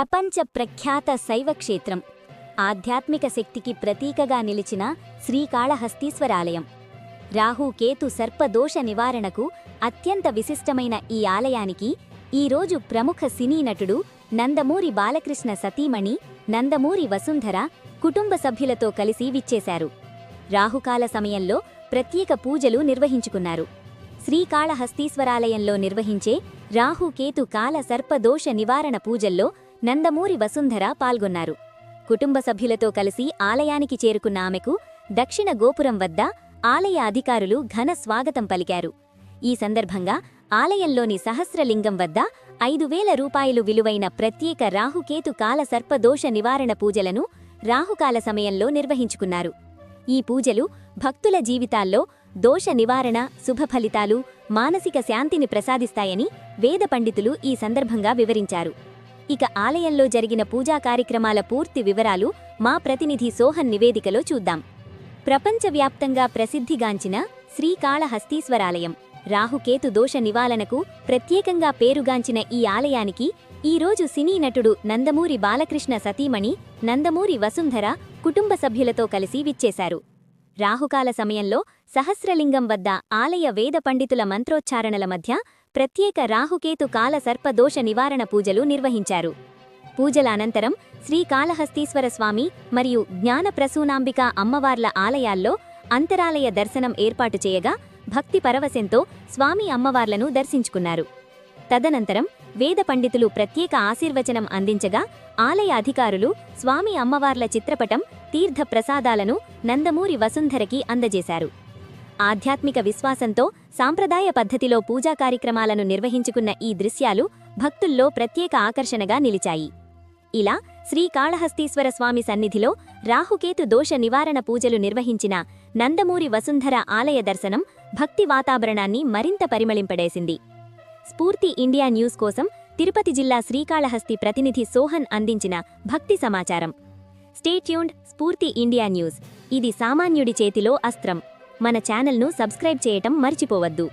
ప్రపంచ ప్రఖ్యాత శైవక్షేత్రం, ఆధ్యాత్మిక శక్తికి ప్రతీకగా నిలిచిన శ్రీకాళహస్తీశ్వరాలయం. రాహు కేతు సర్పదోష నివారణకు అత్యంత విశిష్టమైన ఈ ఆలయానికి ఈరోజు ప్రముఖ సినీ నటుడు నందమూరి బాలకృష్ణ సతీమణి నందమూరి వసుంధర కుటుంబ సభ్యులతో కలిసి విచ్చేశారు. రాహుకాల సమయంలో ప్రత్యేక పూజలు నిర్వహించుకున్నారు. శ్రీకాళహస్తీశ్వరాలయంలో నిర్వహించే రాహుకేతు కాల సర్పదోష నివారణ పూజల్లో నందమూరి వసుంధర పాల్గొన్నారు. కుటుంబ సభ్యులతో కలిసి ఆలయానికి చేరుకున్న ఆమెకు దక్షిణ గోపురం వద్ద ఆలయ అధికారులు ఘన స్వాగతం పలికారు. ఈ సందర్భంగా ఆలయంలోని సహస్రలింగం వద్ద 5,000 రూపాయలు విలువైన ప్రత్యేక రాహుకేతు కాల సర్పదోష నివారణ పూజలను రాహుకాల సమయంలో నిర్వహించుకున్నారు. ఈ పూజలు భక్తుల జీవితాల్లో దోష నివారణ, శుభఫలితాలు, మానసిక శాంతిని ప్రసాదిస్తాయని వేద పండితులు ఈ సందర్భంగా వివరించారు. ఇక ఆలయంలో జరిగిన పూజా కార్యక్రమాల పూర్తి వివరాలు మా ప్రతినిధి సోహన్ నివేదికలో చూద్దాం. ప్రపంచవ్యాప్తంగా ప్రసిద్ధిగాంచిన శ్రీకాళహస్తీశ్వరాలయం, రాహుకేతు దోష నివారణకు ప్రత్యేకంగా పేరుగాంచిన ఈ ఆలయానికి ఈరోజు సినీ నటుడు నందమూరి బాలకృష్ణ సతీమణి నందమూరి వసుంధర కుటుంబ సభ్యులతో కలిసి విచ్చేశారు. రాహుకాల సమయంలో సహస్రలింగం వద్ద ఆలయ వేద పండితుల మంత్రోచ్చారణల మధ్య ప్రత్యేక రాహుకేతు కాల సర్పదోష నివారణ పూజలు నిర్వహించారు. పూజల అనంతరం శ్రీకాళహస్తీశ్వర స్వామి మరియు జ్ఞానప్రసూనాంబిక అమ్మవార్ల ఆలయాల్లో అంతరాలయ దర్శనం ఏర్పాటు చేయగా భక్తి పరవశంతో స్వామి అమ్మవార్లను దర్శించుకున్నారు. తదనంతరం వేద పండితులు ప్రత్యేక ఆశీర్వచనం అందించగా ఆలయ అధికారులు స్వామి అమ్మవార్ల చిత్రపటం, తీర్థ ప్రసాదాలను నందమూరి వసుంధరకి అందజేశారు. ఆధ్యాత్మిక విశ్వాసంతో సాంప్రదాయ పద్ధతిలో పూజా కార్యక్రమాలను నిర్వహించుకున్న ఈ దృశ్యాలు భక్తుల్లో ప్రత్యేక ఆకర్షణగా నిలిచాయి. ఇలా శ్రీకాళహస్తీశ్వర స్వామి సన్నిధిలో రాహుకేతు దోష నివారణ పూజలు నిర్వహించిన నందమూరి వసుంధర ఆలయ దర్శనం భక్తి వాతావరణాన్ని మరింత పరిమళింపడేసింది. స్ఫూర్తి ఇండియా న్యూస్ కోసం తిరుపతి జిల్లా శ్రీకాళహస్తి ప్రతినిధి సోహన్ అందించిన భక్తి సమాచారం. Stay tuned. స్ఫూర్తి ఇండియా న్యూస్, ఇది సామాన్యుడి చేతిలో అస్త్రం. మన ఛానల్ను సబ్స్క్రైబ్ చేయటం మర్చిపోవద్దు.